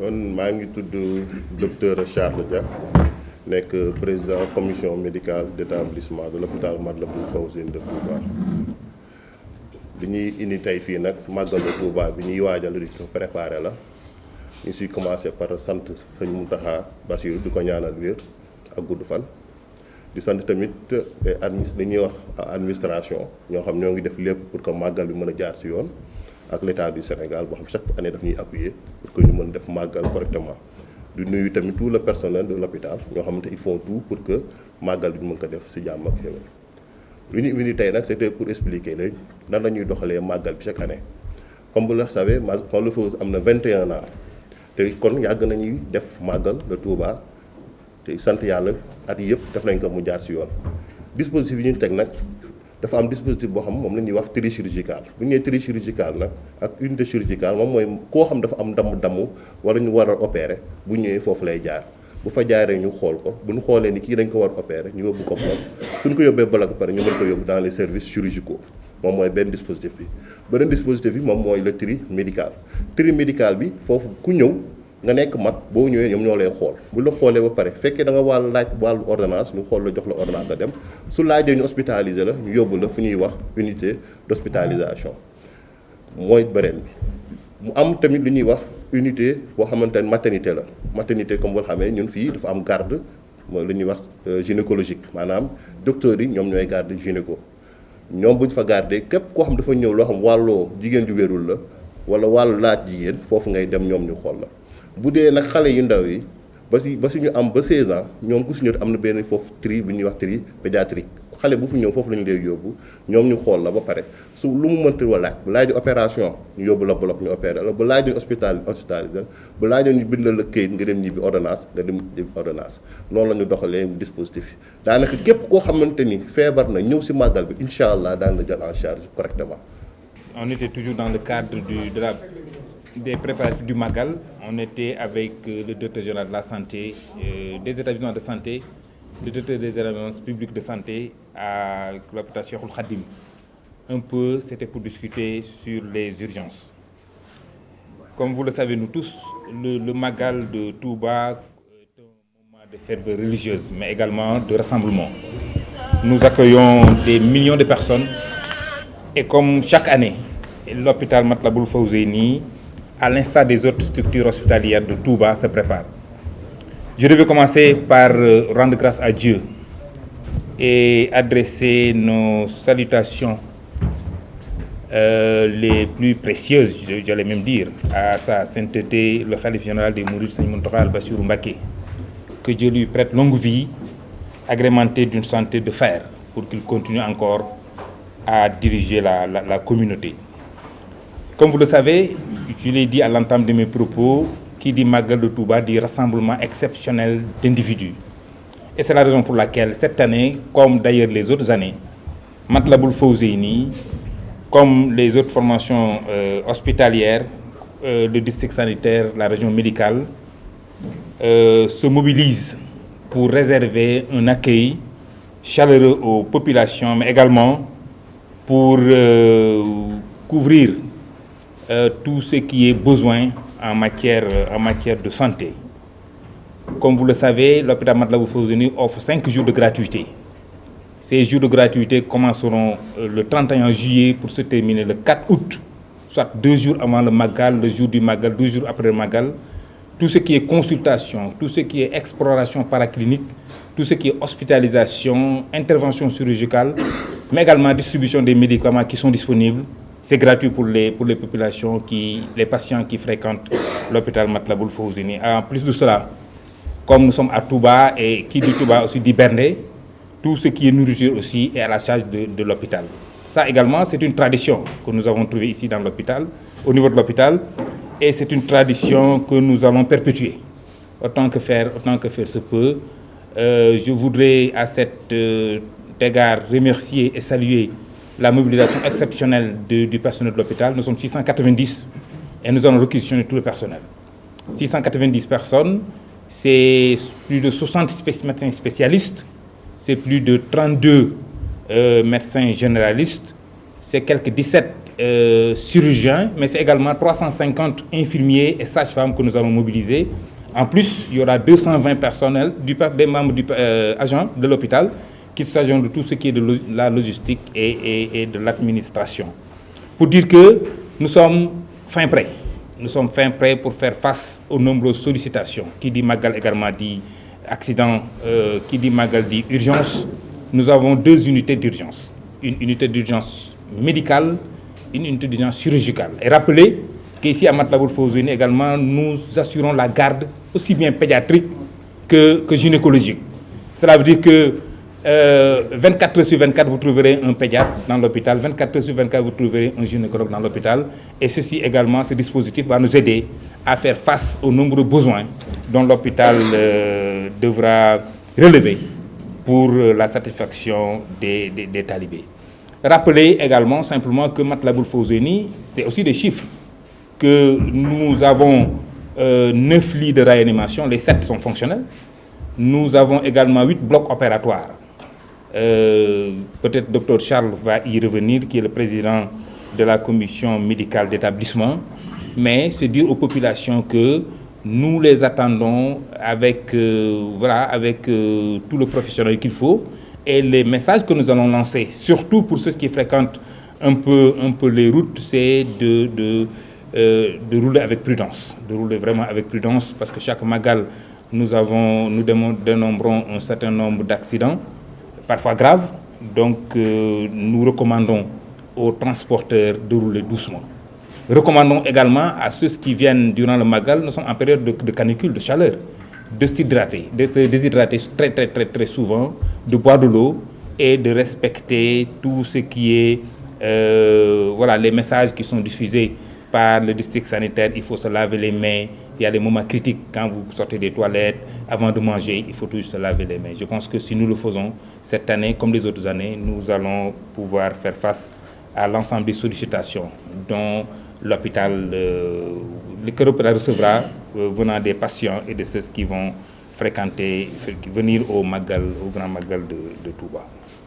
man maa ngi tudd docteur Charles Dia nekk président commission médicale d'établissement de l'hôpital Matlaboul Fawzeyni de Touba. li ñuy indi tey fii nag màggalu Touba bi ñuy waajal di ko préparé la ñu siy commencé par sant sëñ Mountakha Bassirou di ko ñaanal wér ak gudd fan. di sant tamit li ñuy wax administration ñoo xam ñoo ngi def lépp pour que màggal bi mën a jaar si yoon ak l'État du Sénégal boo xam chaque année daf ñuy appuyer pour que ñu mën def màggal correctement. di nuyu tamit tout le personnel de l'hôpital ñoo xamante ils font tout pour que màggal bi ñu mën ko def si jàmm ak xéwal. lu ñu indi tey nag c'était pour expliquer leen nan la ñuy doxalee màggal bi chaque année comme vous le savez Matlaboul Fawzeyni am na 21 ans te kon yàgg nañuy def màggal de Touba te sant yàlla at yii yëpp def nañ ko mu jaar si yoon. dispositif yi ñu teg nag dafa am dispositif boo xam moom la ñuy wax tri chirurgical bu ñu nee tri chirurgical nag ak unité chirurgicale moom mooy koo xam dafa am damm wala ñu war a opérer bu ñëwee foofu lay jaar. bu fa jaaree ñu xool ko bu ñu xoolee ni kii dañ ko war opérer ñu yóbbu ko bloc suñ ko yóbbee bloc ba pare ñu mën ko yóbbu dans les services chirurgicaux moom mooy benn dispositif bi. beneen dispositif bi moom mooy le tri médical bi foofu ku ñëw nga nekk mag boo ñëwee ñoom ñoo lay xool bu la xoolee ba pare fekkee da nga wàllu ordonnance ñu xool la jox la ordonnance nga dem su laajee ñu hospitaliser la ñu yóbbu la fu ñuy wax unité d'hospitalisation mooy beneen bi. mu am tamit lu ñuy wax unité boo xamante ne maternité la maternité comme boo xamee ñun fii dafa am garde mooy lu ñuy wax gynécologique maanaam docteurs yi ñoom ñooy garde gynéco ñoom bu ñu fa garder képp koo xam dafa ñëw loo xam wàlloo jigéen ju wérul la wala wàllu laaj jigéen foofu ngay dem ñoom ñu xool la. bu dee nag xale yu ndaw yi ba si ñu am ba 16 ans ñoom ku si ñëw am na benn foofu tri bu ñuy wax tri pédiatrique xale bu fu ñëw foofu la ñu lay yóbbu ñoom ñu xool la ba pare su lu mu mënti wa laaj bu laaj opération ñu yóbbu la bloc ñu opéré la bu laaj hospitalisé bu laaj ñu bind la këyit nga dem ñibbi ordonnance nga dem ñibbi ordonnance noonu la ñu doxalee dispositif yi daanaka képp koo xamante ni feebar na ñëw si màggal bi incha allah daan la jël en charge correctement. On était toujours dans le cadre des préparatifs du Magal. On était avec le directeur général de la santé, des établissements de santé, le directeur des agences publiques de santé à l'hôpital Cheikhoul Khadim. Un peu, c'était pour discuter sur les urgences. Comme vous le savez, nous tous, le Magal de Touba est un moment de ferveur religieuse, mais également de rassemblement. Nous accueillons des millions de personnes et comme chaque année, l'hôpital Matlaboul Fawzeyni, à l'instar des autres structures hospitalières de Touba, se prépare. Je devais commencer par rendre grâce à Dieu et adresser nos salutations les plus précieuses, j'allais même dire, à sa sainteté, le khalife général des Mourides, Sëñ Mountakha Bassirou Mbacké. Que Dieu lui prête longue vie, agrémentée d'une santé de fer, pour qu'il continue encore à diriger la communauté. Comme vous le savez, je l'ai dit à l'entame de mes propos, qui dit Magal de Touba dit rassemblement exceptionnel d'individus. Et c'est la raison pour laquelle cette année, comme d'ailleurs les autres années, Matlaboul Fawzeyni, comme les autres formations hospitalières, le district sanitaire, la région médicale, se mobilisent pour réserver un accueil chaleureux aux populations, mais également pour couvrir tout ce qui est besoin en matière de santé. Comme vous le savez, l'hôpital Matlaboul Fawzeyni offre 5 jours de gratuité. Ces jours de gratuité commenceront le 31 juillet pour se terminer le 4 août, soit 2 jours avant le Magal, le jour du Magal, 2 jours après le Magal. Tout ce qui est consultation, tout ce qui est exploration paraclinique, tout ce qui est hospitalisation, intervention chirurgicale, mais également distribution des médicaments qui sont disponibles. C'est gratuit pour les populations, les patients qui fréquentent l'hôpital Matlaboul Fawzeyni. En plus de cela, comme nous sommes à Touba et qui dit Touba aussi dit Bernde, tout ce qui est nourriture aussi est à la charge de l'hôpital. Ça également, c'est une tradition que nous avons trouvée ici dans l'hôpital, au niveau de l'hôpital, et c'est une tradition que nous allons perpétuer, autant que faire se peut. Je voudrais à cet égard remercier et saluer la mobilisation exceptionnelle du personnel de l'hôpital. Nous sommes 690 et nous allons réquisitionner tout le personnel. 690 personnes, c'est plus de 60 médecins spécialistes, c'est plus de 32 médecins généralistes, c'est quelques 17 chirurgiens, mais c'est également 350 infirmiers et sages-femmes que nous allons mobiliser. En plus, il y aura 220 personnels, des membres agents de l'hôpital, qui s'agissent de tout ce qui est de la logistique et de l'administration. Pour dire que nous sommes fin prêts. Nous sommes fin prêts pour faire face aux nombreuses sollicitations. Qui dit Magal également dit accident, qui dit Magal dit urgence. Nous avons 2 unités d'urgence. Une unité d'urgence médicale, une unité d'urgence chirurgicale. Et rappelez qu'ici à Matlaboul Fawzeyni également, nous assurons la garde aussi bien pédiatrique que gynécologique. Cela veut dire que 24 heures sur 24, vous trouverez un pédiatre dans l'hôpital, 24 heures sur 24, vous trouverez un gynécologue dans l'hôpital. Et ceci également, ce dispositif va nous aider à faire face aux nombreux besoins dont l'hôpital devra relever pour la satisfaction des talibés. Rappelez également simplement que Matlaboul Fawzeyni, c'est aussi des chiffres, que nous avons 9 lits de réanimation, les 7 sont fonctionnels. Nous avons également 8 blocs opératoires. Peut-être Dr Charles va y revenir, qui est le président de la commission médicale d'établissement, mais c'est dire aux populations que nous les attendons avec, tout le professionnel qu'il faut, et les messages que nous allons lancer, surtout pour ceux qui fréquentent un peu les routes, c'est de rouler avec prudence, de rouler vraiment avec prudence, parce que chaque Magal, nous dénombrons un certain nombre d'accidents, parfois graves, donc nous recommandons aux transporteurs de rouler doucement. Recommandons également à ceux qui viennent durant le Magal, nous sommes en période de canicule, de chaleur, de s'hydrater, de se déshydrater très souvent, de boire de l'eau et de respecter tout ce qui est, les messages qui sont diffusés par le district sanitaire. Il faut se laver les mains. Il y a des moments critiques quand vous sortez des toilettes, avant de manger, il faut toujours se laver les mains. Je pense que si nous le faisons cette année, comme les autres années, nous allons pouvoir faire face à l'ensemble des sollicitations dont l'hôpital recevra venant des patients et de ceux qui vont venir au Grand Magal de Touba.